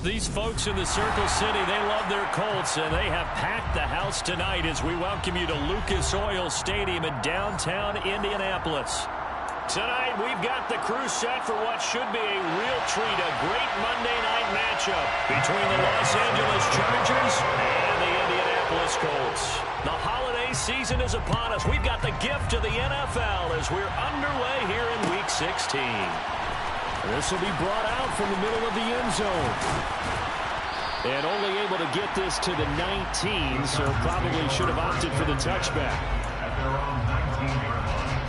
These folks in the Circle City, they love their Colts, and they have packed the house tonight as we welcome you to Lucas Oil Stadium in downtown Indianapolis. Tonight, we've got the crew set for what should be a real treat, a great Monday night matchup between the Los Angeles Chargers and the Indianapolis Colts. The holiday season is upon us. We've got the gift of the NFL as we're underway here in Week 16. This will be brought out from the middle of the end zone. And only able to get this to the 19, so probably should have opted for the touchback. At their own 19-yard line.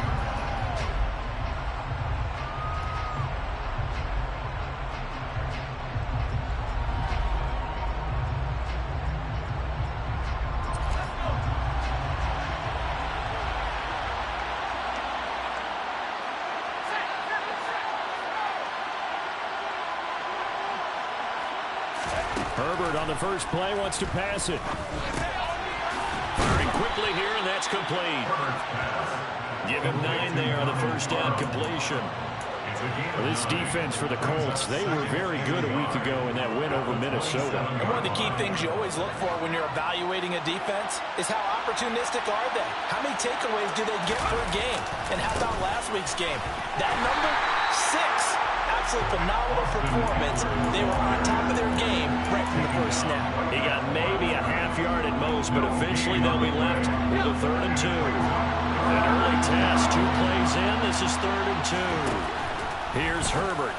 Herbert on the first play wants to pass it. Firing quickly here, and that's complete. Give him 9 there on the first down completion. Well, this defense for the Colts, they were very good a week ago in that win over Minnesota. And one of the key things you always look for when you're evaluating a defense is how opportunistic are they? How many takeaways do they get per game? And how about last week's game? That number, 6. Absolute phenomenal performance. They were on top of their game right from the first snap. He got maybe a half yard at most, but eventually they'll be left with a 3rd and 2. An early test, 2 plays in. This is 3rd and 2. Here's Herbert.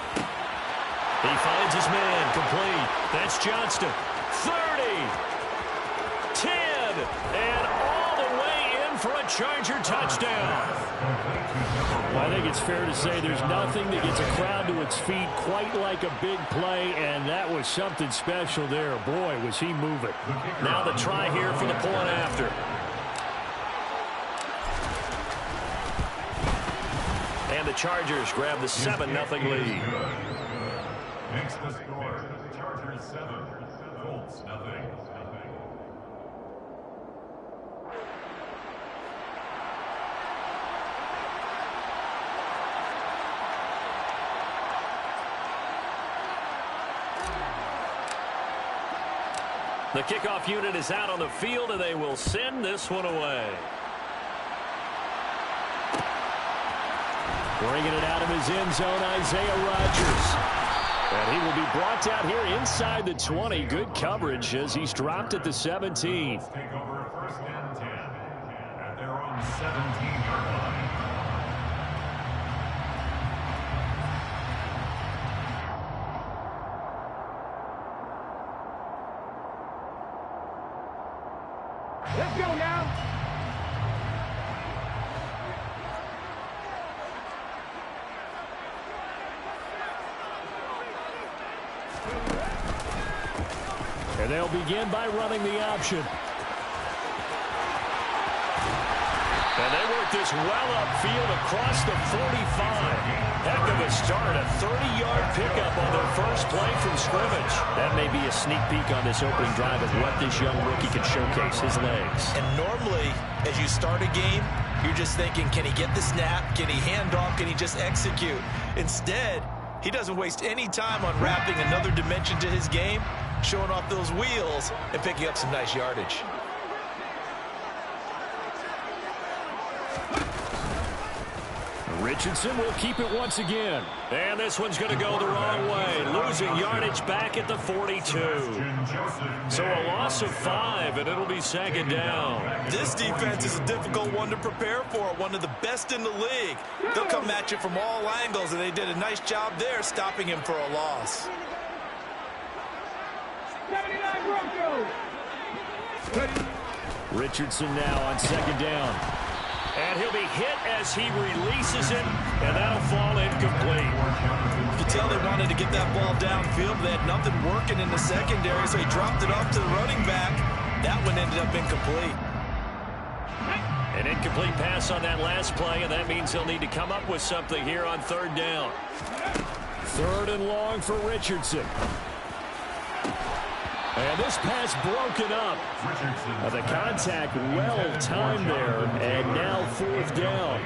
He finds his man, complete. That's Johnston. 30, 10, and all the way in for a Charger touchdown. Well, I think it's fair to say there's nothing that gets a crowd to its feet quite like a big play, and that was something special there. Boy, was he moving. Now the try here for the point after. And the Chargers grab the 7-0 lead. Makes the score. Chargers 7, Colts nothing. The kickoff unit is out on the field, and they will send this one away. Bringing it out of his end zone, Isaiah Rodgers. And he will be brought down here inside the 20. Good coverage as he's dropped at the 17. Take over 1st and 10 at their own 17-yard line. Let's go now. And they'll begin by running the option. And they work this well upfield across the 45. Heck of a start, a 30-yard pickup on their first play from scrimmage. That may be a sneak peek on this opening drive of what this young rookie can showcase, his legs. And normally, as you start a game, you're just thinking, can he get the snap? Can he hand off? Can he just execute? Instead, he doesn't waste any time on wrapping another dimension to his game, showing off those wheels, and picking up some nice yardage. Richardson will keep it once again. And this one's going to go the wrong way. Losing yardage back at the 42. So a loss of 5, and it'll be 2nd down. This defense is a difficult one to prepare for, one of the best in the league. They'll come at you from all angles, and they did a nice job there stopping him for a loss. 79 Broncos. Richardson now on 2nd down. And he'll be hit as he releases it, and that'll fall incomplete. You could tell they wanted to get that ball downfield. They had nothing working in the secondary, so he dropped it off to the running back. That one ended up incomplete. An incomplete pass on that last play, and that means he'll need to come up with something here on 3rd down. 3rd and long for Richardson. And this pass broken up. The contact well timed there, and now 4th down.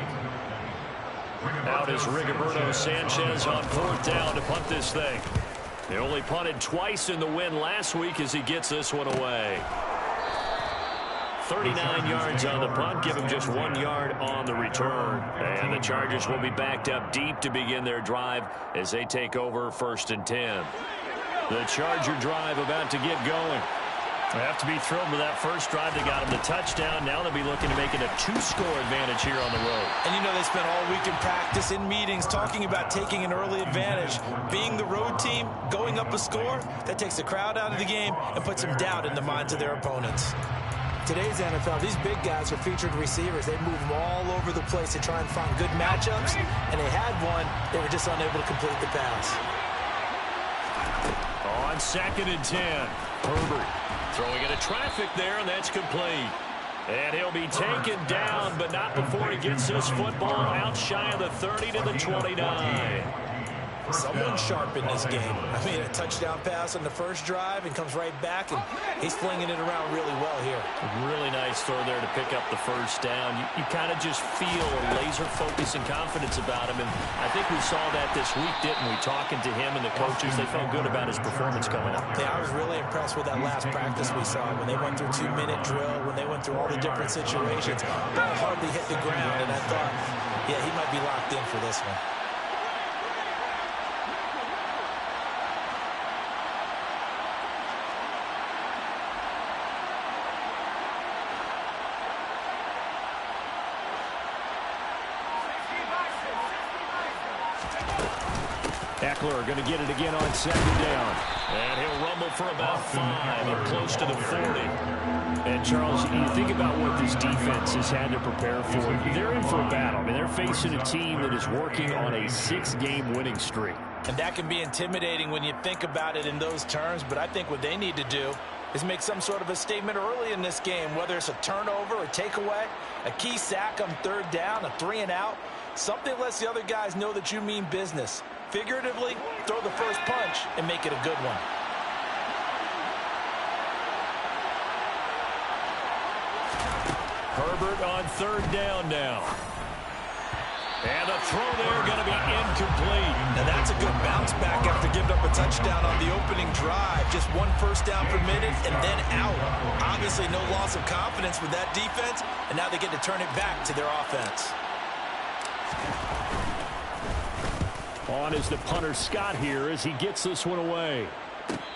Out is Rigoberto Sanchez on 4th down to punt this thing. They only punted twice in the win last week as he gets this one away. 39 yards on the punt, give him just 1 yard on the return. And the Chargers will be backed up deep to begin their drive as they take over 1st and 10. The Charger drive about to get going. They have to be thrilled with that first drive. They got him the touchdown. Now they'll be looking to make it a 2-score advantage here on the road. And you know they spent all week in practice, in meetings, talking about taking an early advantage. Being the road team, going up a score, that takes the crowd out of the game and puts some doubt in the minds of their opponents. Today's NFL, these big guys are featured receivers. They move them all over the place to try and find good matchups, and they had one. They were just unable to complete the pass. On 2nd and 10, Herbert throwing into traffic there, and that's complete. And he'll be taken down, but not before he gets this football out shy of the 30 to the 29. Someone sharp in this game. I mean, a touchdown pass on the first drive and comes right back, and he's flinging it around really well here. Really nice throw there to pick up the first down. You kind of just feel a laser focus and confidence about him, and I think we saw that this week, didn't we? Talking to him and the coaches, they felt good about his performance coming up. Yeah, I was really impressed with that last practice we saw when they went through 2-minute drill, when they went through all the different situations. Ball hardly hit the ground, and I thought, yeah, he might be locked in for this one. Eckler going to get it again on 2nd down. And he'll rumble for about 5, up close to the 40. And, Charles, you think about what this defense has had to prepare for. They're in for a battle. I mean, they're facing a team that is working on a 6-game winning streak. And that can be intimidating when you think about it in those terms, but I think what they need to do is make some sort of a statement early in this game, whether it's a turnover, a takeaway, a key sack on 3rd down, a 3-and-out. Something lets the other guys know that you mean business. Figuratively, throw the first punch and make it a good one. Herbert on 3rd down now. And the throw there going to be incomplete. Now that's a good bounce back after giving up a touchdown on the opening drive. Just 1 first down per minute and then out. Obviously no loss of confidence with that defense, and now they get to turn it back to their offense. On is the punter Scott here as he gets this one away.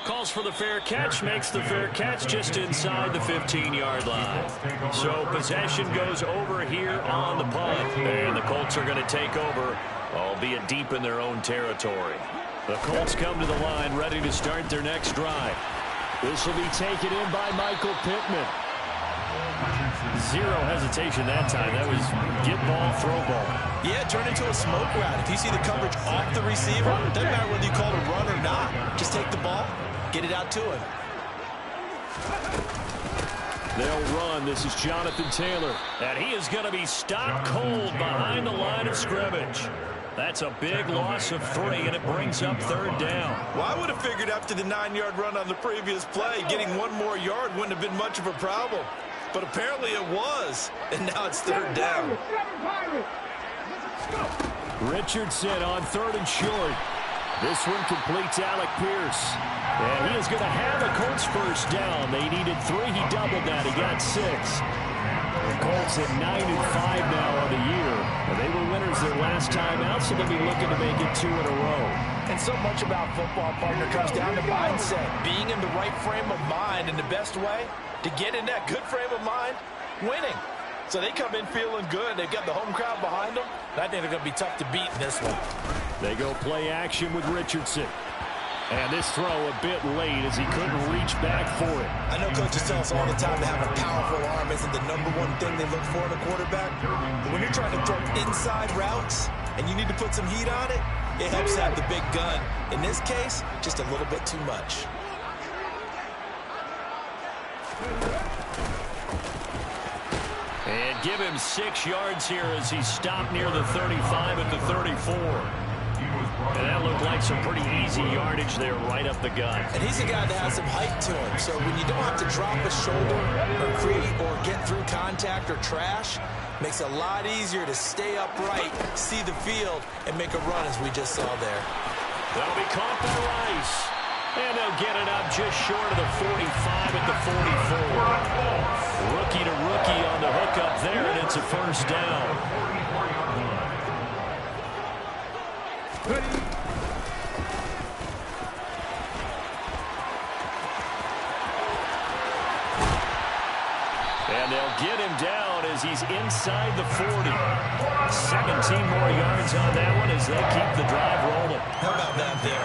Calls for the fair catch, makes the fair catch just inside the 15-yard line. So possession goes over here on the punt, and the Colts are going to take over, albeit deep in their own territory. The Colts come to the line ready to start their next drive. This will be taken in by Michael Pittman. Zero hesitation that time. That was get ball, throw ball. Yeah, turn into a smoke route. If you see the coverage off the receiver, doesn't matter whether you call it a run or not. Just take the ball, get it out to him. They'll run. This is Jonathan Taylor. And he is going to be stopped cold behind the line of scrimmage. That's a big loss of 3, and it brings up 3rd down. Well, I would have figured after the 9-yard run on the previous play, getting 1 more yard wouldn't have been much of a problem. But apparently it was, and now it's 3rd down. Richardson on 3rd and short. This one completes Alec Pierce. And he is going to have the Colts first down. They needed 3. He doubled that. He got 6. The Colts at 9-5 now on the year. And they were winners their last time out, so they'll be looking to make it 2 in a row. And so much about football, partner, comes down to mindset. Being in the right frame of mind, and the best way to get in that good frame of mind, winning. So they come in feeling good. They've got the home crowd behind them. And I think they're going to be tough to beat in this one. They go play action with Richardson. And this throw a bit late as he couldn't reach back for it. I know coaches tell us all the time that having a powerful arm isn't the #1 thing they look for in a quarterback. But when you're trying to throw inside routes and you need to put some heat on it, it helps have the big gun. In this case, just a little bit too much. And give him 6 yards here as he stopped near the 35 at the 34. And that looked like some pretty easy yardage there right up the gut. And he's a guy that has some height to him. So when you don't have to drop a shoulder or create or get through contact or trash, makes it a lot easier to stay upright, see the field, and make a run as we just saw there. That'll be caught by Rice. And they'll get it up just short of the 45 at the 44. Rookie to rookie on the hookup there, and it's a first down. And they'll get him down as he's inside the 40. 17 more yards on that one as they keep the drive rolling. How about that there?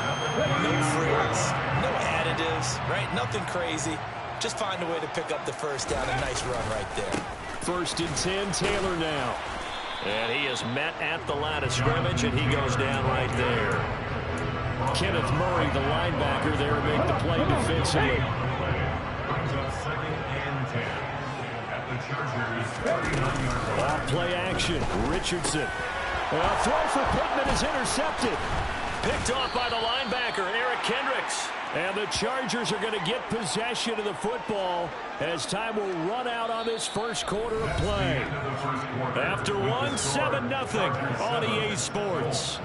No frills, no additives, right? Nothing crazy. Just find a way to pick up the first down. A nice run right there. 1st and 10, Taylor now. And he is met at the line of scrimmage, and he goes down right there. Kenneth Murray, the linebacker there, make the play defensively. Off play action. Richardson. A throw for Pittman is intercepted. Picked off by the linebacker, Eric Kendricks. And the Chargers are going to get possession of the football as time will run out on this first quarter of play. After one, 7-0 on EA Sports.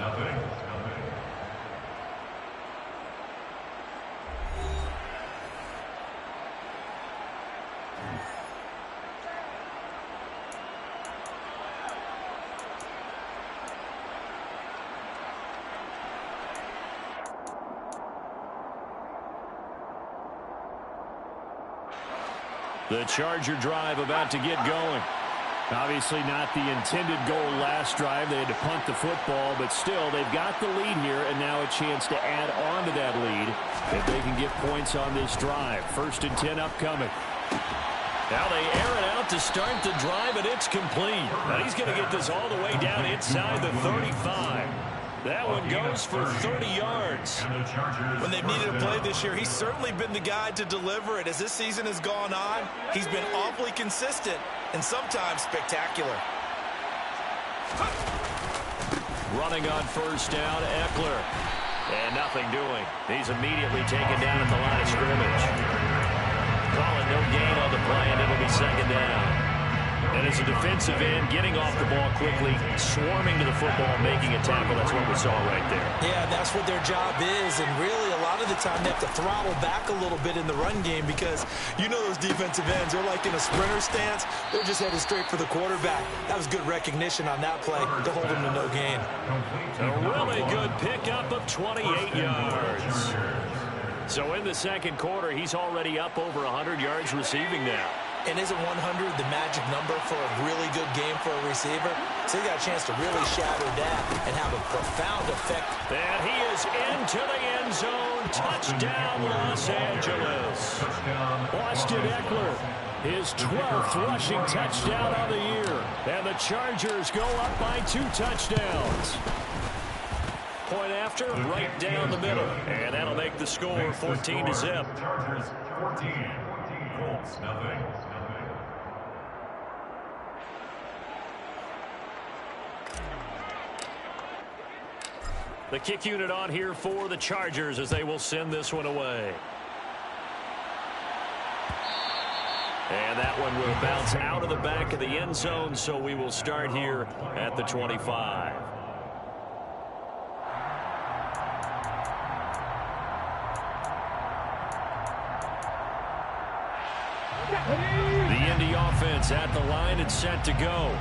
The Charger drive about to get going. Obviously not the intended goal last drive. They had to punt the football, but still they've got the lead here and now a chance to add on to that lead if they can get points on this drive. 1st and 10 upcoming. Now they air it out to start the drive, and it's complete. Now he's going to get this all the way down inside the 35. That one goes for 30 yards. When they've needed a play this year, he's certainly been the guy to deliver it. As this season has gone on, he's been awfully consistent and sometimes spectacular. Running on 1st down, Eckler. And nothing doing. He's immediately taken down at the line of scrimmage. Calling no gain on the play, and it'll be 2nd down. And as a defensive end, getting off the ball quickly, swarming to the football, making a tackle. That's what we saw right there. Yeah, that's what their job is. And really, a lot of the time, they have to throttle back a little bit in the run game because you know those defensive ends, they're like in a sprinter stance. They're just headed straight for the quarterback. That was good recognition on that play to hold him to no gain. A really good pickup of 28 yards. So in the 2nd quarter, he's already up over 100 yards receiving now. And isn't 100 the magic number for a really good game for a receiver? So he got a chance to really shatter that and have a profound effect. And he is into the end zone. Touchdown, Los Angeles. Austin Eckler, his 12th rushing touchdown of the year. And the Chargers go up by 2 touchdowns. Point after, right down the middle. And that'll make the score 14-0. Chargers 14, Colts nothing. The kick unit on here for the Chargers as they will send this one away. And that one will bounce out of the back of the end zone, so we will start here at the 25. The Indy offense at the line and set to go.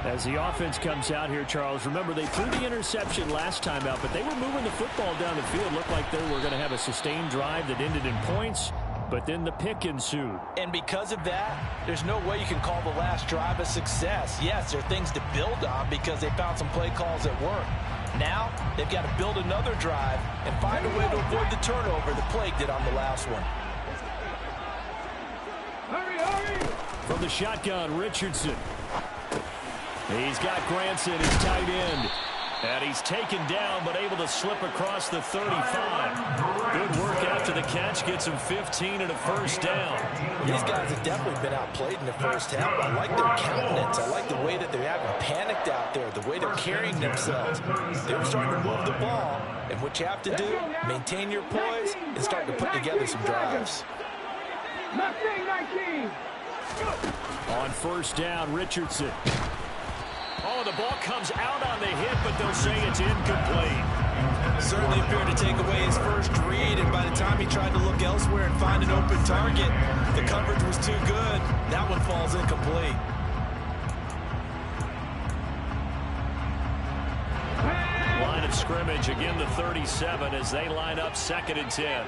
As the offense comes out here, Charles, remember they threw the interception last time out, but they were moving the football down the field. Looked like they were going to have a sustained drive that ended in points, but then the pick ensued. And because of that, there's no way you can call the last drive a success. Yes, there are things to build on because they found some play calls that work. Now, they've got to build another drive and find a way to avoid the turnover that plagued it on the last one. Hurry, hurry! From the shotgun, Richardson. He's got Granson, his tight end. And he's taken down, but able to slip across the 35. Good work after the catch. Gets him 15 and a first down. These guys have definitely been outplayed in the first half. I like their countenance. I like the way that they're having panicked out there, the way they're carrying themselves. They're starting to move the ball. And what you have to do, maintain your poise and start to put together some drives. Mustang 19! On first down, Richardson. Oh, the ball comes out on the hit, but they'll say it's incomplete. Certainly appeared to take away his first read, and by the time he tried to look elsewhere and find an open target, the coverage was too good. That one falls incomplete. Line of scrimmage, again the 37 as they line up 2nd and 10.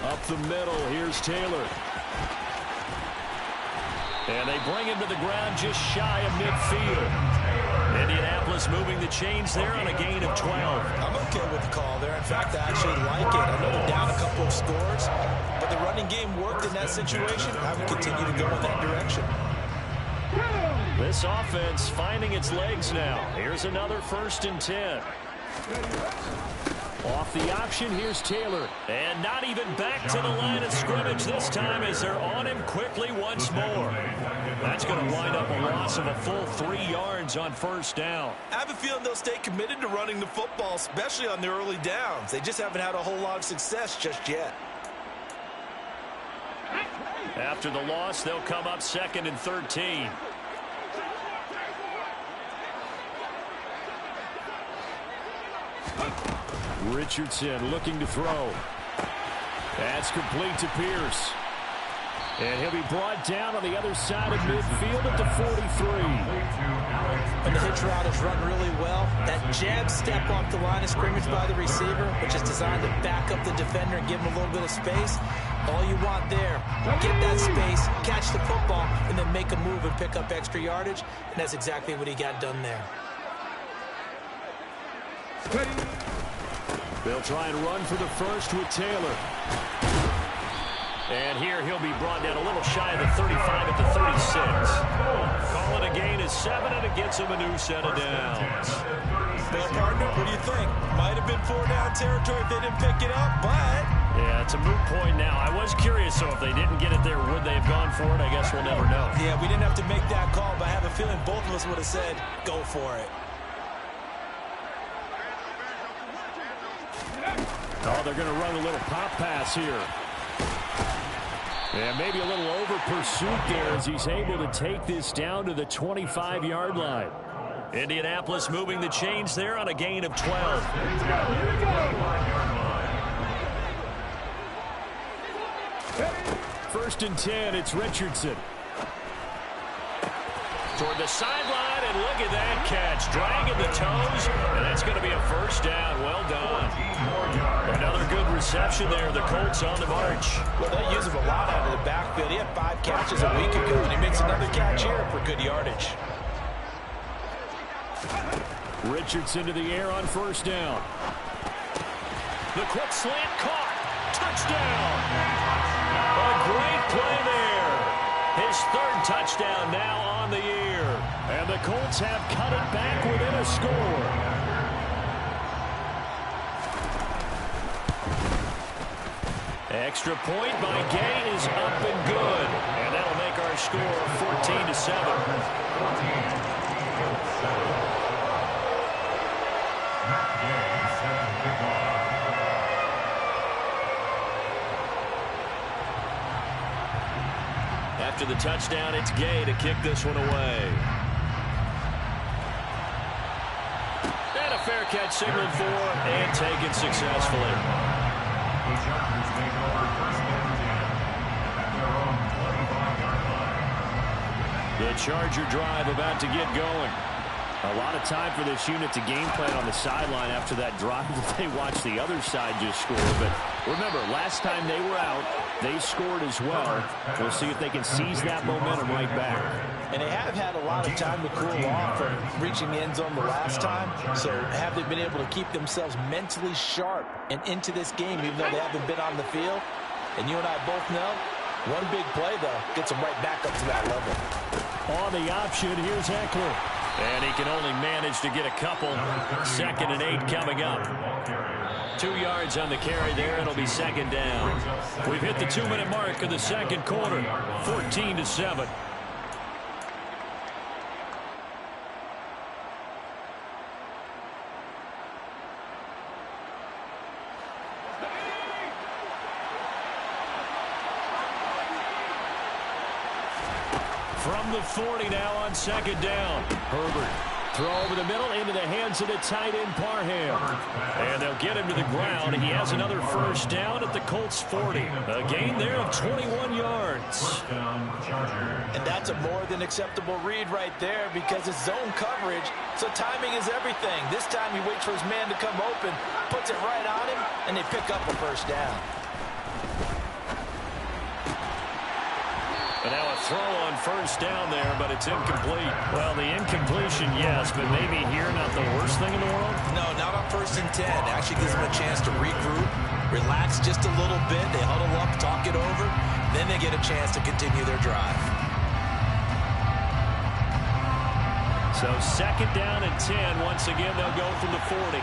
Up the middle, here's Taylor. And they bring him to the ground just shy of midfield. Indianapolis moving the chains there on a gain of 12. I'm okay with the call there. In fact, I actually like it. I know they're down a couple of scores, but the running game worked in that situation. I would continue to go in that direction. This offense finding its legs now. Here's another 1st and 10. Off the option, here's Taylor. And not even back to the line of scrimmage this time as they're on him quickly once more. That's going to wind up a loss of a full 3 yards on 1st down. I have a feeling they'll stay committed to running the football, especially on the early downs. They just haven't had a whole lot of success just yet. After the loss, they'll come up 2nd and 13. Richardson looking to throw. That's complete to Pierce. And he'll be brought down on the other side of midfield at the 43. And the hitch route is run really well. That jab step off the line of scrimmage by the receiver, which is designed to back up the defender and give him a little bit of space. All you want there, get that space, catch the football, and then make a move and pick up extra yardage. And that's exactly what he got done there. They'll try and run for the first with Taylor. And here he'll be brought down a little shy of the 35 at the 36. Call it a gain of 7, and it gets him a new set of downs. Well, partner, what do you think? Might have been 4-down territory if they didn't pick it up, but... Yeah, it's a moot point now. I was curious, so if they didn't get it there, would they have gone for it? I guess we'll never know. Yeah, we didn't have to make that call, but I have a feeling both of us would have said, go for it. Oh, they're going to run a little pop pass here. And maybe a little over pursuit there as he's able to take this down to the 25-yard line. Indianapolis moving the chains there on a gain of 12. First and 10, it's Richardson. Toward the sideline, and look at that catch. Dragging the toes, and that's going to be a 1st down. Well done. Another good reception there. The Colts on the march. Well, they use him a lot out of the backfield. He had 5 catches a week ago, and he makes another catch here for good yardage. Richardson to the air on 1st down. The quick slant caught. Touchdown. A great play there. His 3rd touchdown now on the year. And the Colts have cut it back within a score. Extra point by Gay is up and good. And that'll make our score 14-7. After the touchdown, it's Gay to kick this one away. And a fair catch signaled for and taken successfully. The Chargers take over 1st and 10 at their own 25-yard line. The Charger drive about to get going. A lot of time for this unit to game plan on the sideline after that drive that they watched the other side just score. But remember, last time they were out, they scored as well. We'll see if they can seize that momentum right back. And they have had a lot of time to cool off from reaching the end zone the last time. So have they been able to keep themselves mentally sharp and into this game, even though they haven't been on the field? And you and I both know, one big play, though, gets them right back up to that level. On the option, here's Eckler. And he can only manage to get a couple. 2nd and 8 coming up. 2 yards on the carry there. It'll be 2nd down. We've hit the 2-minute mark of the 2nd quarter. 14-7. From the 40 now on 2nd down. Herbert throw over the middle into the hands of the tight end, Parham. And they'll get him to the ground. He has another first down at the Colts 40. A gain there of 21 yards. And that's a more than acceptable read right there because it's zone coverage, so timing is everything. This time he waits for his man to come open, puts it right on him, and they pick up a first down. And now a throw on first down there, but it's incomplete. Well, the incompletion, yes, but maybe here not the worst thing in the world? No, not on 1st and 10. Actually gives them a chance to regroup, relax just a little bit. They huddle up, talk it over. Then they get a chance to continue their drive. So 2nd down and 10. Once again, they'll go from the 40.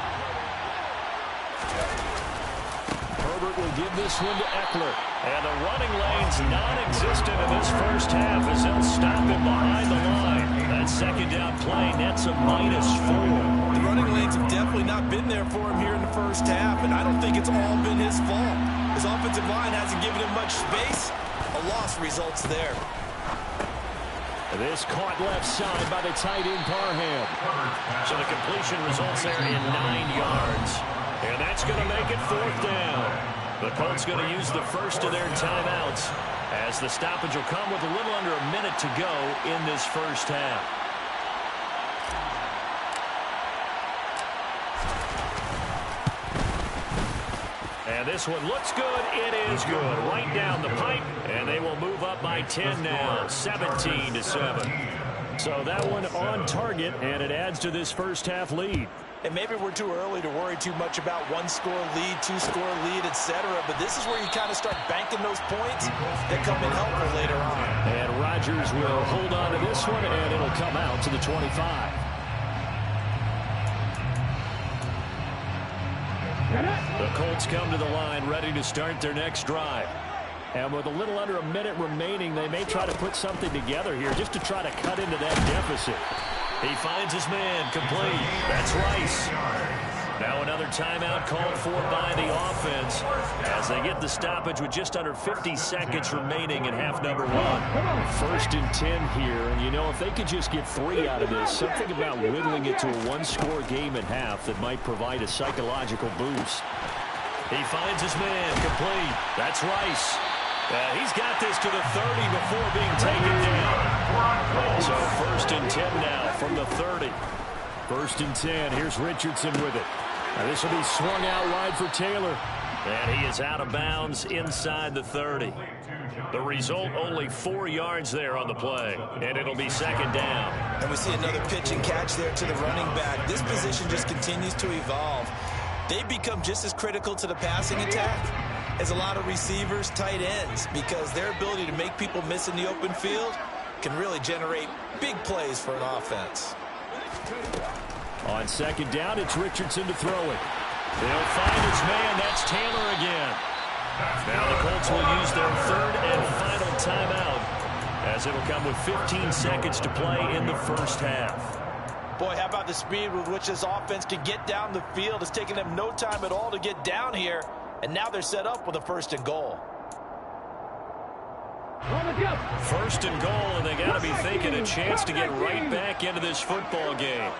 Herbert will give this one to Eckler. And the running lane's non-existent in this first half as they'll stop him behind the line. That 2nd down play nets a -4. The running lanes have definitely not been there for him here in the first half, and I don't think it's all been his fault. His offensive line hasn't given him much space. A loss results there. This caught left side by the tight end, Parham. So the completion results there in 9 yards. And that's going to make it 4th down. The Colts going to use the first of their timeouts as the stoppage will come with a little under a minute to go in this first half. And this one looks good. It is good. Right down the pipe. And they will move up by 10 now. 17-7. So that one on target, and it adds to this first half lead. And maybe we're too early to worry too much about 1-score lead, 2-score lead, etc. But this is where you kind of start banking those points that come in helpful later on. And Rodgers will hold on to this one, and it'll come out to the 25. The Colts come to the line ready to start their next drive. And with a little under a minute remaining, they may try to put something together here just to try to cut into that deficit. He finds his man, complete. That's Rice. Now another timeout called for by the offense as they get the stoppage with just under 50 seconds remaining in half number 1. 1st and 10 here, and you know, if they could just get 3 out of this, something about whittling it to a 1-score game at half that might provide a psychological boost. He finds his man, complete. That's Rice. He's got this to the 30 before being taken down. So 1st and 10 now from the 30. 1st and 10. Here's Richardson with it. Now this will be swung out wide for Taylor. And he is out of bounds inside the 30. The result, only 4 yards there on the play. And it'll be 2nd down. And we see another pitch and catch there to the running back. This position just continues to evolve. They become just as critical to the passing attack as a lot of receivers, tight ends, because their ability to make people miss in the open field can really generate big plays for an offense. On 2nd down, it's Richardson to throw it. They'll find his man. That's Taylor again. Now the Colts will use their 3rd and final timeout as it'll come with 15 seconds to play in the first half. Boy, how about the speed with which this offense can get down the field? It's taken them no time at all to get down here. And now they're set up with a 1st and goal. 1st and goal, and they got to be thinking a chance to get right back into this football game.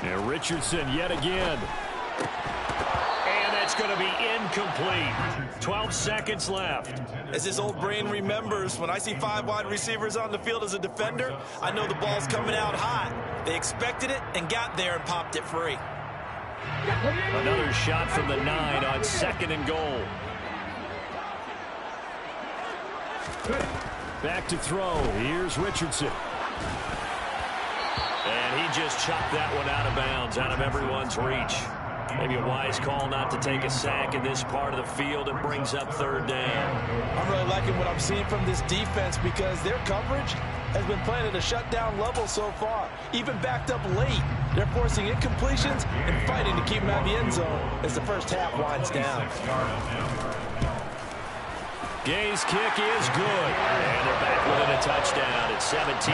And Richardson yet again. And that's going to be incomplete. 12 seconds left. As his old brain remembers, when I see 5 wide receivers on the field as a defender, I know the ball's coming out hot. They expected it and got there and popped it free. Another shot from the 9 on 2nd and goal. Back to throw. Here's Richardson. And he just chopped that one out of bounds, out of everyone's reach. Maybe a wise call not to take a sack in this part of the field. It brings up 3rd down. I'm really liking what I'm seeing from this defense because their coverage has been playing at a shutdown level so far. Even backed up late, they're forcing incompletions and fighting to keep them out of the end zone as the first half winds down. Gay's kick is good. And they're back within a touchdown. It's 17-10.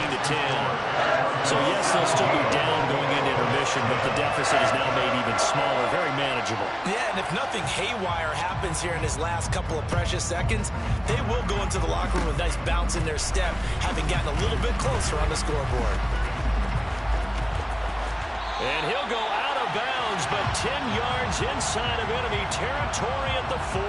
So, yes, they'll still be down going into intermission, but the deficit is now made even smaller, very manageable. Yeah, and if nothing haywire happens here in his last couple of precious seconds, they will go into the locker room with a nice bounce in their step, having gotten a little bit closer on the scoreboard. And he'll go out of bounds, but 10 yards inside of enemy territory at the 40.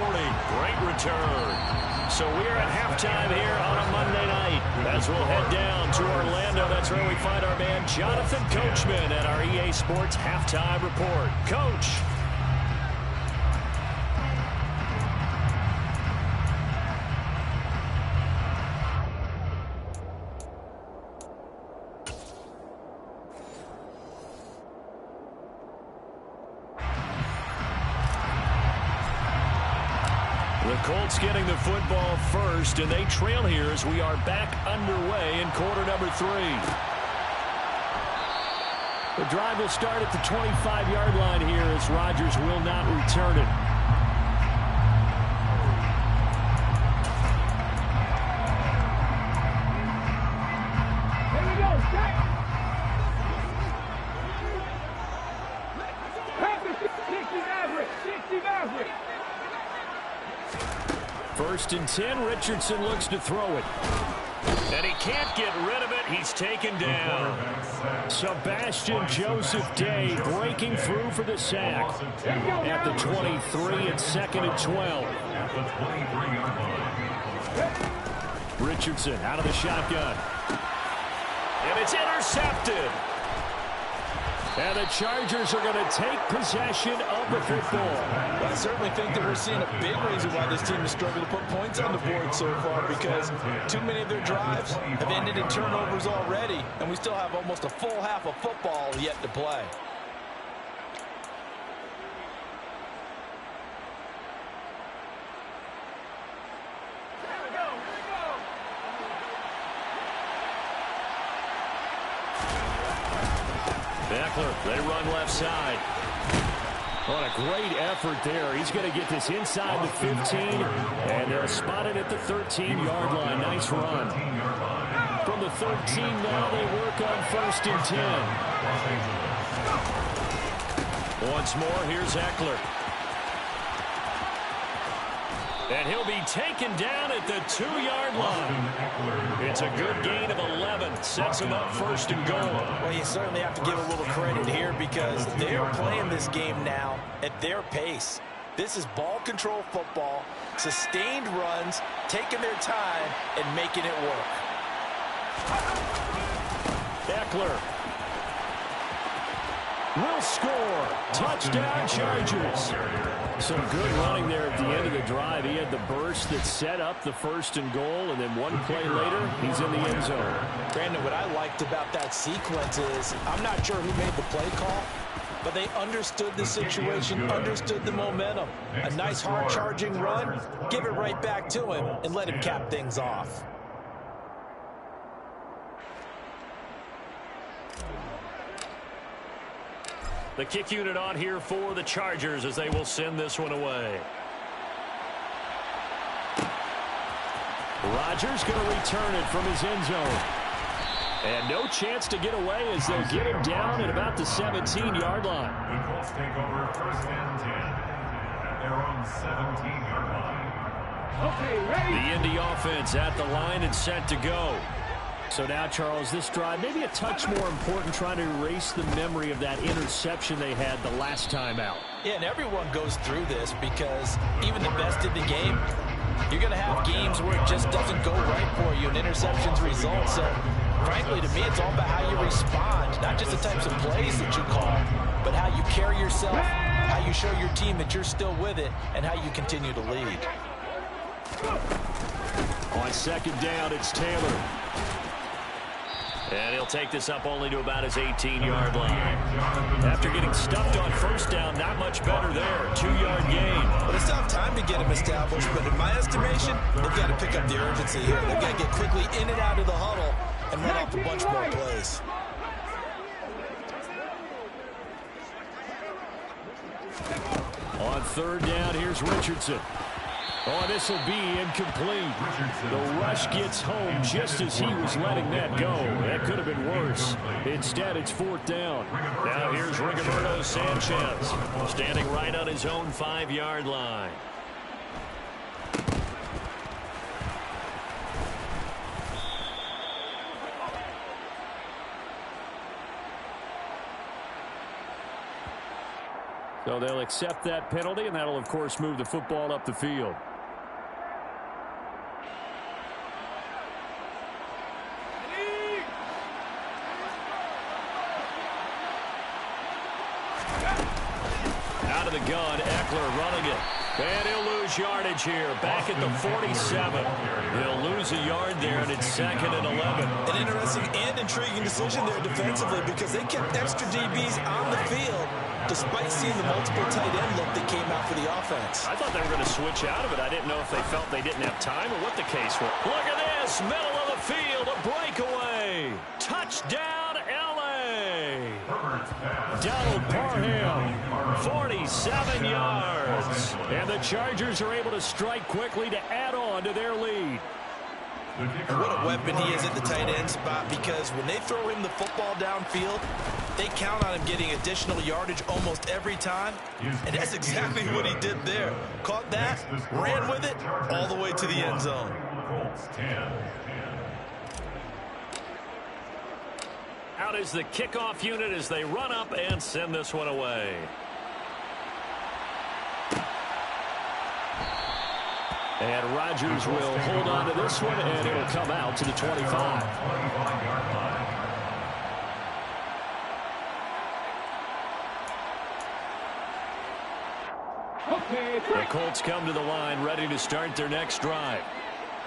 Great return. So we're at halftime here on a Monday night. As we'll head down to Orlando, that's where we find our man Jonathan Coachman at our EA Sports Halftime Report. Coach. The Colts getting the football first, and they trail here as we are back underway in quarter number 3. The drive will start at the 25-yard line here as Rodgers will not return it. Here we go, Jack. Pass it, 60 average. First and 10, Richardson looks to throw it. And he can't get rid of it. He's taken down. Sebastian Joseph Day breaking through for the sack. At the 23, it's 2nd and 12. Richardson out of the shotgun. And it's intercepted. And the Chargers are going to take possession of the football. Well, I certainly think that we're seeing a big reason why this team has struggled to put points on the board so far, because too many of their drives have ended in turnovers already, and we still have almost a full half of football yet to play. Ekeler, they run left side. What a great effort there. He's going to get this inside the 15, and they'll spot it at the 13-yard line. Nice run. From the 13 now, they work on 1st and 10. Once more, here's Ekeler. And he'll be taken down at the 2-yard line. It's a good gain of 11. Sets him up 1st and goal. Well, you certainly have to give a little credit here because they're playing this game now at their pace. This is ball control football, sustained runs, taking their time, and making it work. Ekeler will score. Touchdown, Chargers. Some good running there at the end of the drive. He had the burst that set up the 1st and goal, and then one play later, he's in the end zone. Brandon, what I liked about that sequence is I'm not sure who made the play call, but they understood the situation, understood the momentum. A nice hard-charging run, give it right back to him, and let him cap things off. The kick unit on here for the Chargers as they will send this one away. Rodgers going to return it from his end zone. And no chance to get away as they'll get him down at about the 17-yard line. The Colts take over 1st and 10 at their own 17-yard line. Okay, ready? The Indy offense at the line and set to go. So now, Charles, this drive maybe a touch more important, trying to erase the memory of that interception they had the last time out. Yeah, and everyone goes through this because even the best in the game, you're going to have games where it just doesn't go right for you and interceptions result. So, frankly, to me, it's all about how you respond, not just the types of plays that you call, but how you carry yourself, how you show your team that you're still with it, and how you continue to lead. On 2nd down, it's Taylor. And he'll take this up only to about his 18-yard line. After getting stuffed on 1st down, not much better there. 2-yard gain. But it's not time to get him established, but in my estimation, they've got to pick up the urgency here. They've got to get quickly in and out of the huddle and run off a bunch more plays. On 3rd down, here's Richardson. Oh, this will be incomplete. The rush gets home just as he was letting that go. That could have been worse. Instead, it's 4th down. Now here's Rigoberto Sanchez, standing right on his own 5-yard line. So they'll accept that penalty, and that'll, of course, move the football up the field. Out of the gun, Eckler running it. And he'll lose yardage here. Back at the 47. He'll lose a yard there, and it's 2nd and 11. An interesting and intriguing decision there defensively because they kept extra DBs on the field despite seeing the multiple tight end look that came out for the offense. I thought they were going to switch out of it. I didn't know if they felt they didn't have time or what the case was. Look at this. Middle of the field. A breakaway. Touchdown, L.A. Donald Parham. 47 yards. And the Chargers are able to strike quickly to add on to their lead. And what a weapon he is at the tight end spot because when they throw him the football downfield, they count on him getting additional yardage almost every time. And that's exactly what he did there. Caught that, ran with it, all the way to the end zone. Out is the kickoff unit as they run up and send this one away. And Rodgers will hold on to this one, and it'll come out to the 25. The Colts come to the line ready to start their next drive.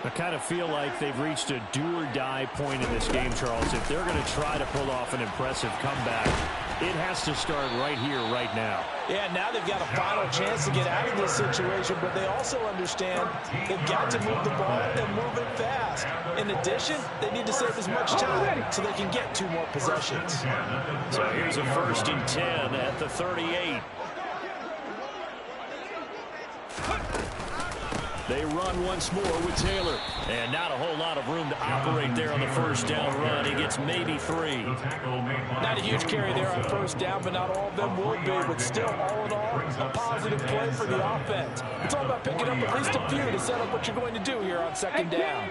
I kind of feel like they've reached a do-or-die point in this game, Charles. If they're going to try to pull off an impressive comeback, it has to start right here, right now. Yeah, now they've got a final chance to get out of this situation, but they also understand they've got to move the ball and move it fast. In addition, they need to save as much time so they can get 2 more possessions. So here's a 1st and 10 at the 38. They run once more with Taylor. And not a whole lot of room to operate there on the 1st down run. He gets maybe 3. Not a huge carry there on 1st down, but not all of them will be. But still, all in all, a positive play for the offense. It's all about picking up at least a few to set up what you're going to do here on 2nd down.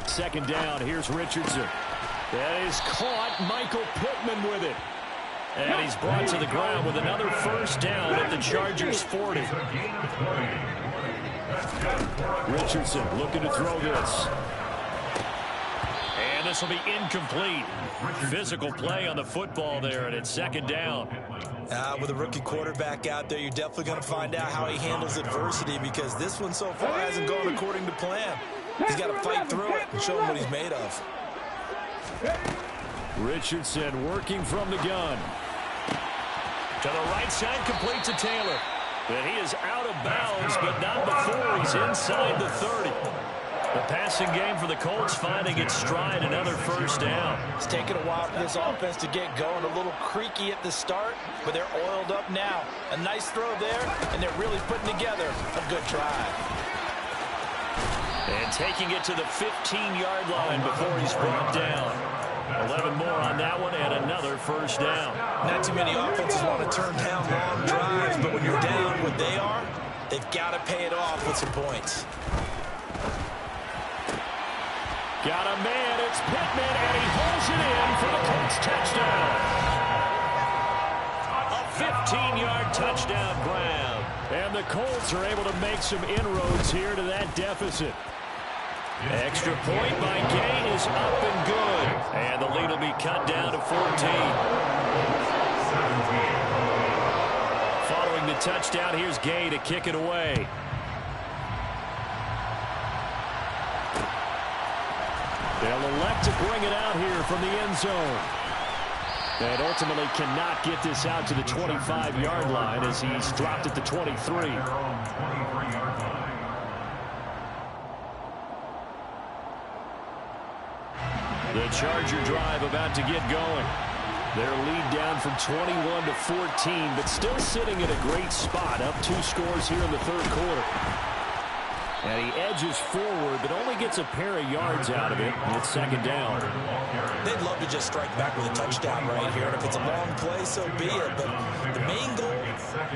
2nd down, here's Richardson. That is caught. Michael Pittman with it. And he's brought to the ground with another 1st down at the Chargers 40. Richardson looking to throw this. And this will be incomplete. Physical play on the football there, and it's 2nd down. With a rookie quarterback out there, you're definitely going to find out how he handles adversity because this one so far hasn't gone according to plan. He's got to fight through it and show him what he's made of. Richardson working from the gun. To the right side, complete to Taylor. And he is out of bounds, but not before he's inside the 30. The passing game for the Colts finding its stride, another 1st down. It's taken a while for this offense to get going. A little creaky at the start, but they're oiled up now. A nice throw there, and they're really putting together a good drive. And taking it to the 15-yard line before he's brought down. 11 more on that one, and another 1st down. Not too many offenses want to turn down long drives, but when you're down what they are, they've got to pay it off with some points. Got a man, it's Pittman, and he pulls it in for the Colts touchdown. A 15-yard touchdown grab. And the Colts are able to make some inroads here to that deficit. Extra point by Gay is up and good. And the lead will be cut down to 14. Following the touchdown, here's Gay to kick it away. They'll elect to bring it out here from the end zone. And ultimately cannot get this out to the 25-yard line as he's dropped at the 23. The Charger drive about to get going. Their lead down from 21 to 14, but still sitting in a great spot, up 2 scores here in the third quarter. And he edges forward, but only gets a pair of yards out of it. And it's second down. They'd love to just strike back with a touchdown right here. And if it's a long play, so be it. But the main goal,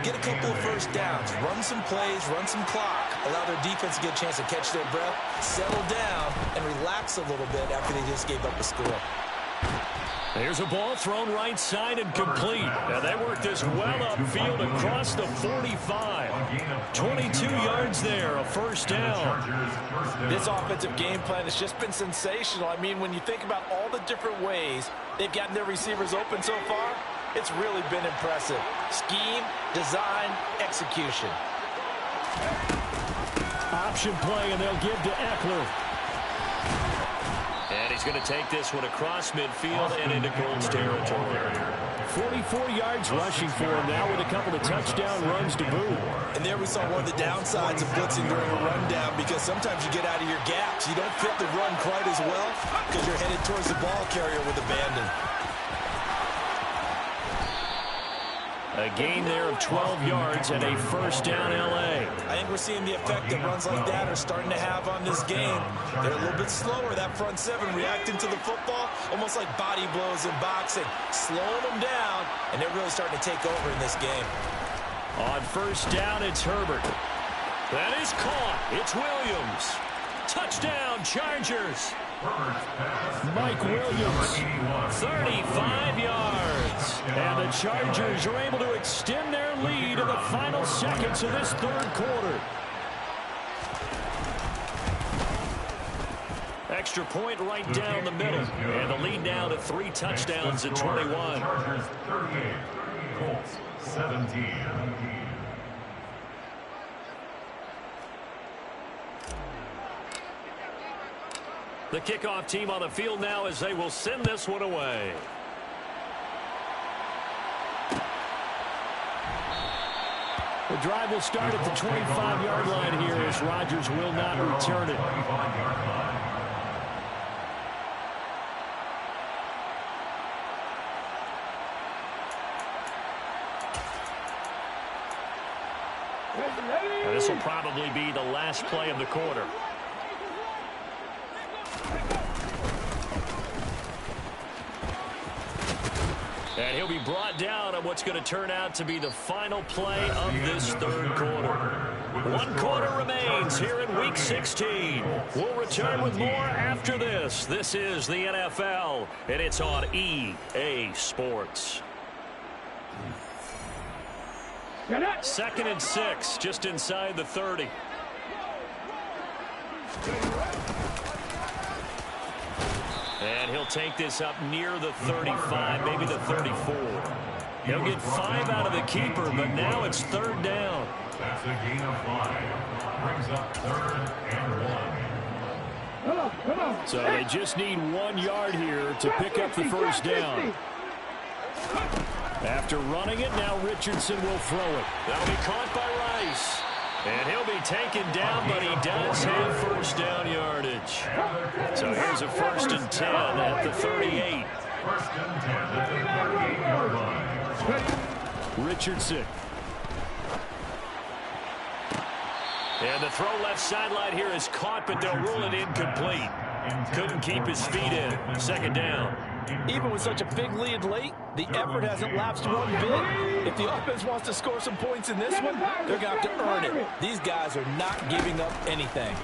get a couple of first downs, run some plays, run some clock, allow their defense to get a chance to catch their breath, settle down, and relax a little bit after they just gave up a score. There's a ball thrown right side and complete. Now they work this well upfield across the 45. 22 yards there, a first down. This offensive game plan has just been sensational. I mean, when you think about all the different ways they've gotten their receivers open so far, it's really been impressive. Scheme, design, execution. Option play, and they'll give to Eckler. And he's going to take this one across midfield and into Colts territory. 44 yards rushing for him now with a couple of touchdown runs to boot. And there we saw one of the downsides of blitzing during a rundown, because sometimes you get out of your gaps. You don't fit the run quite as well because you're headed towards the ball carrier with abandon. A gain there of 12 yards and a first down L.A. I think we're seeing the effect that runs like that are starting to have on this game. They're a little bit slower, that front seven, reacting to the football, almost like body blows in boxing, slowing them down, and they're really starting to take over in this game. On first down, it's Herbert. That is caught. It's Williams. Touchdown, Chargers. Mike Williams, 35 yards. And the Chargers are able to extend their lead in the final seconds of this third quarter. Extra point right down the middle. And the lead now to 3 touchdowns at 21. Chargers 38, Colts 17. The kickoff team on the field now as they will send this one away. The drive will start at the 25-yard line here as Rodgers will not return it. And this will probably be the last play of the quarter. And he'll be brought down on what's going to turn out to be the final play of this third quarter. 1 quarter remains here in Week 16. We'll return with more after this. This is the NFL, and it's on EA Sports. 2nd and 6, just inside the 30. And he'll take this up near the 35, maybe the 34. He'll get 5 out of the keeper, but now it's 3rd down. That's a gain of 5. Brings up 3rd and 1. So they just need 1 yard here to pick up the first down. After running it, now Richardson will throw it. That'll be caught by Rice. And he'll be taken down, but he does have first down yardage. So here's a 1st and 10 at the 38. 1st and 10 at the 38-yard line. Richardson. And the throw left sideline here is caught, but they'll rule it incomplete. Couldn't keep his feet in. 2nd down. Even with such a big lead late, the effort hasn't lapsed one bit. If the offense wants to score some points in this one, they're going to have to earn it. These guys are not giving up anything.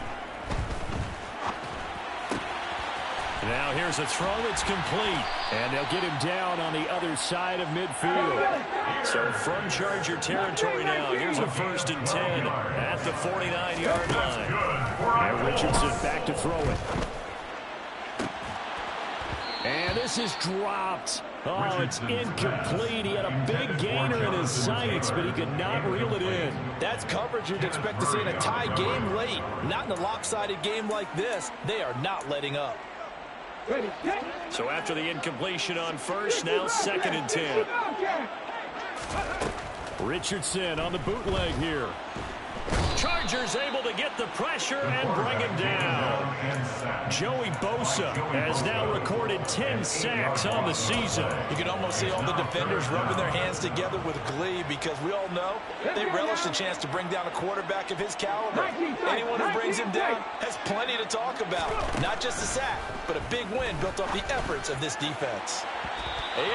Now here's a throw that's complete. And they'll get him down on the other side of midfield. So from Charger territory now, here's a 1st and 10 at the 49-yard line. And Richardson back to throw it. And this is dropped. Oh, it's incomplete. He had a big gainer in his sights, but he could not reel it in. That's coverage you'd expect to see in a tie game late. Not in a lopsided game like this. They are not letting up. So after the incompletion on first, now 2nd and 10. Richardson on the bootleg here. Chargers able to get the pressure and bring him down. Joey Bosa has now recorded 10 sacks on the season. You can almost see all the defenders rubbing their hands together with glee because we all know they relish the chance to bring down a quarterback of his caliber. Anyone who brings him down has plenty to talk about. Not just a sack, but a big win built off the efforts of this defense.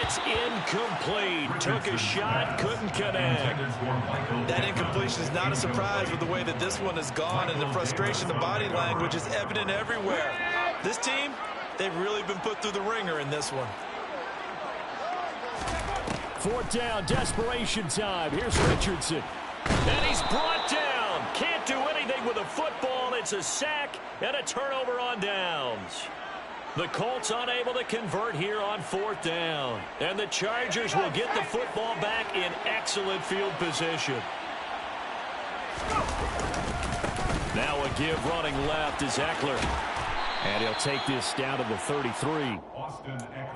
It's incomplete. Took a shot, couldn't connect. That incompletion is not a surprise with the way that this one has gone, and the frustration, the body language is evident everywhere. This team, they've really been put through the ringer in this one. 4th down, desperation time. Here's Richardson. And he's brought down. Can't do anything with a football. It's a sack and a turnover on downs. The Colts unable to convert here on 4th down. And the Chargers will get the football back in excellent field position. Now a give running left is Eckler. And he'll take this down to the 33.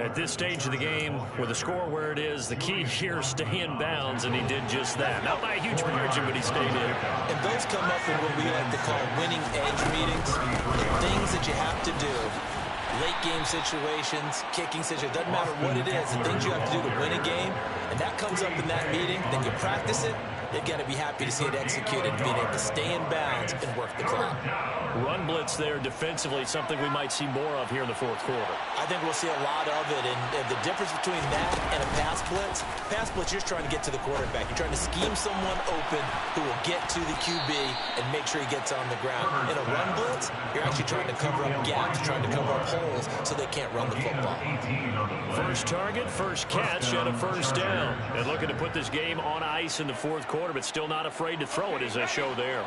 At this stage of the game, with the score where it is, the key here is stay in bounds, and he did just that. Not by a huge margin, but he stayed in. And those come up in what we like to call winning edge meetings. The things that you have to do. Late game situations, kicking situations, doesn't matter what it is, the things you have to do to win a game, and that comes up in that meeting, then you practice it, you've got to be happy to see it executed, being able to stay in bounds and work the clock. Run blitz there defensively, something we might see more of here in the 4th quarter. I think we'll see a lot of it, and the difference between that and a pass blitz, you're just trying to get to the quarterback. You're trying to scheme someone open who will get to the QB and make sure he gets on the ground. In a run blitz, you're actually trying to cover up gaps, trying to cover up holes so they can't run the football. First target, first catch, and a 1st down. And looking to put this game on ice in the 4th quarter, but still not afraid to throw it as they show there.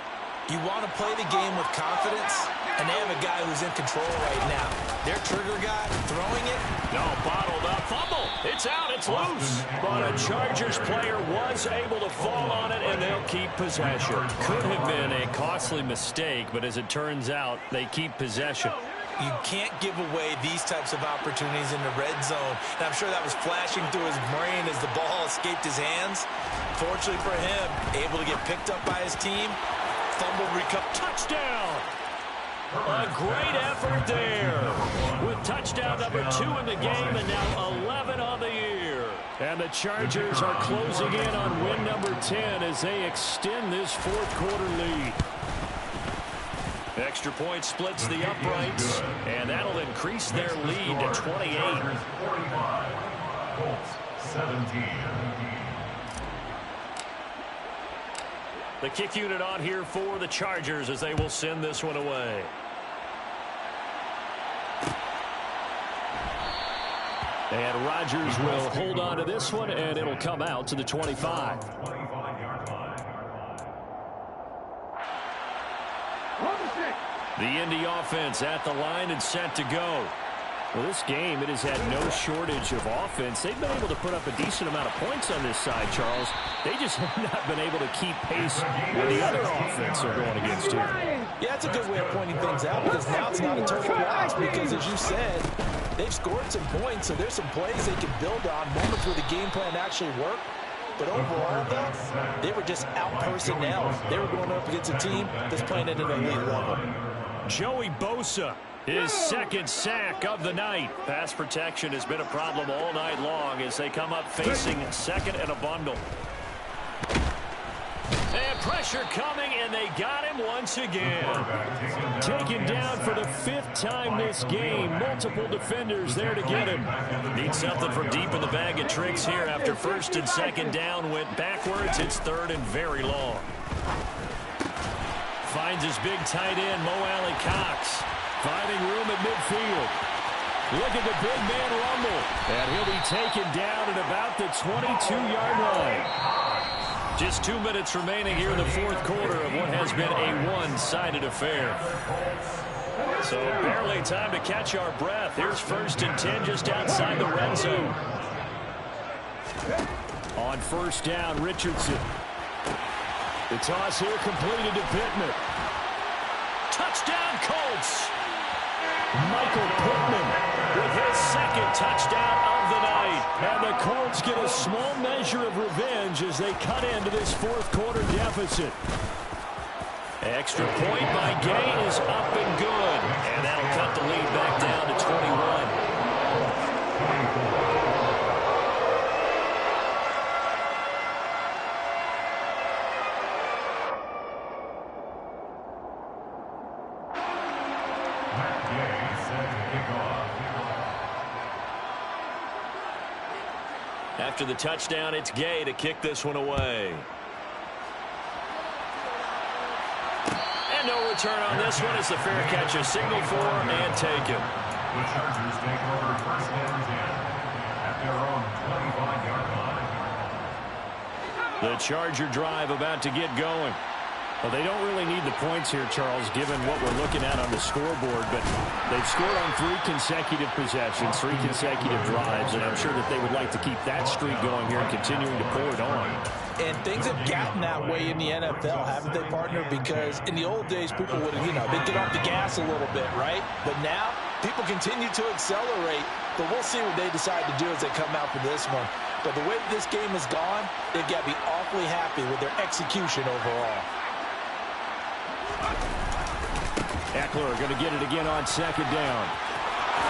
You want to play the game with confidence, and they have a guy who's in control right now. Their trigger guy throwing it. No, bottled up. Fumble. It's out. It's loose. But a Chargers player was able to fall on it, and they'll keep possession. Could have been a costly mistake, but as it turns out, they keep possession. You can't give away these types of opportunities in the red zone. And I'm sure that was flashing through his brain as the ball escaped his hands. Fortunately for him, able to get picked up by his team. Fumble, recover, touchdown! A great effort there. With touchdown number 2 in the game and now 11 on the year. And the Chargers are closing in on win number 10 as they extend this 4th quarter lead. Extra point splits the uprights, and that'll increase their lead to 28. 45, Colts 17. The kick unit on here for the Chargers as they will send this one away. And Rodgers will hold on to this one, and it'll come out to the 25. The Indy offense at the line and set to go. Well, this game, it has had no shortage of offense. They've been able to put up a decent amount of points on this side, Charles. They just have not been able to keep pace with the other offense they're going against here. Yeah, that's a good way of pointing things out because now it's not a total loss because, as you said, they've scored some points, so there's some plays they can build on, moments where the game plan actually worked. But overall, though, they were just out-personnel. They were going up against a team that's playing at an elite level. Joey Bosa, his 2nd sack of the night. Pass protection has been a problem all night long as they come up facing 2nd and a bundle. And pressure coming, and they got him once again. Taken down for the 5th time this game. Multiple defenders there to get him. Needs something from deep in the bag of tricks here after 1st and 2nd down. Went backwards. It's 3rd and very long. Finds his big tight end, Mo Alley-Cox. Finding room at midfield. Look at the big man rumble. And he'll be taken down at about the 22-yard line. Just 2 minutes remaining here in the 4th quarter of what has been a one-sided affair. So barely time to catch our breath. Here's 1st and 10 just outside the red zone. On 1st down, Richardson. The toss here completed to Pittman. Touchdown, Colts! Michael Pittman with his 2nd touchdown of the night. And the Colts get a small measure of revenge as they cut into this 4th quarter deficit. Extra point by Gay is up and good. And that'll cut the lead back down to 21. After the touchdown, it's Gay to kick this one away. And no return on this one as the fair catch is signaled for and taken. The Chargers take over first and 10 at their own 25-yard line. The Charger drive about to get going. Well, they don't really need the points here, Charles, given what we're looking at on the scoreboard, but they've scored on 3 consecutive possessions, 3 consecutive drives, and I'm sure that they would like to keep that streak going here and continuing to pour it on. And things have gotten that way in the NFL, haven't they, partner? Because in the old days, people would, they'd get off the gas a little bit, right? But now, people continue to accelerate, but we'll see what they decide to do as they come out for this one. But the way this game has gone, they've got to be awfully happy with their execution overall. Eckler going to get it again on second down.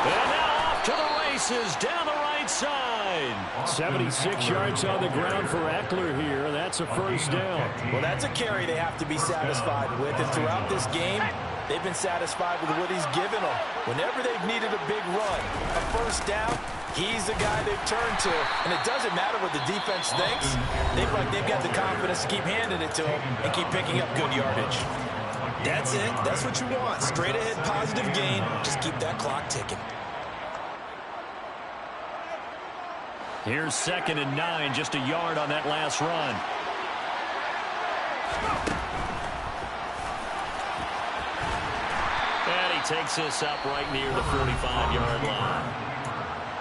And now off to the races down the right side. 76 yards on the ground for Eckler here. That's a first down. Well, that's a carry they have to be satisfied with. And throughout this game, they've been satisfied with what he's given them. Whenever they've needed a big run, a first down, he's the guy they've turned to. And it doesn't matter what the defense thinks. They've got the confidence to keep handing it to him and keep picking up good yardage. That's it. That's what you want. Straight ahead, positive gain. Just keep that clock ticking. Here's 2nd and 9, just a yard on that last run. And he takes this up right near the 45-yard line.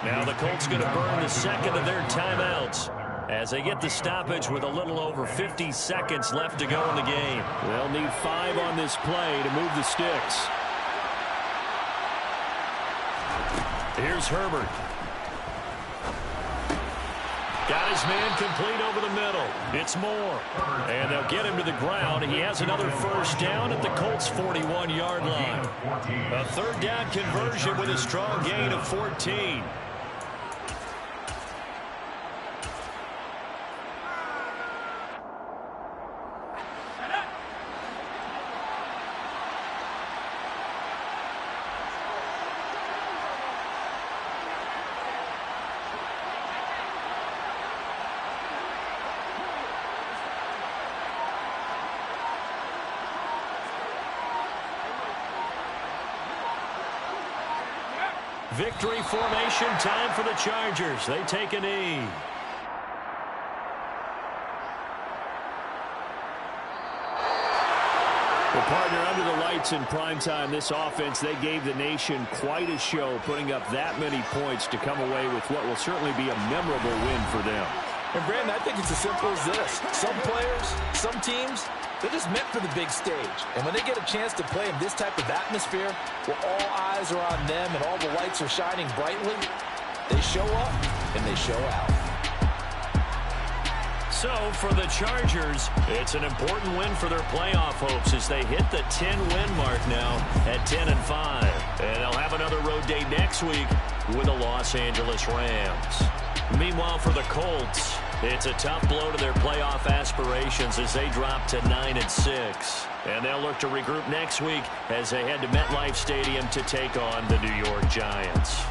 Now the Colts going to burn the second of their timeouts as they get the stoppage with a little over 50 seconds left to go in the game. They'll need 5 on this play to move the sticks. Here's Herbert. Got his man complete over the middle. It's Moore. And they'll get him to the ground. He has another first down at the Colts' 41-yard line. A third down conversion with a strong gain of 14. Victory formation time for the Chargers. They take a knee. Well, partner, under the lights in primetime, this offense, they gave the nation quite a show, putting up that many points to come away with what will certainly be a memorable win for them. And, Brandon, I think it's as simple as this. Some players, some teams, they're just meant for the big stage. And when they get a chance to play in this type of atmosphere where all eyes are on them and all the lights are shining brightly, they show up and they show out. So for the Chargers, it's an important win for their playoff hopes as they hit the 10-win mark now at 10-5. And they'll have another road day next week with the Los Angeles Rams. Meanwhile, for the Colts, it's a tough blow to their playoff aspirations as they drop to 9-6. And they'll look to regroup next week as they head to MetLife Stadium to take on the New York Giants.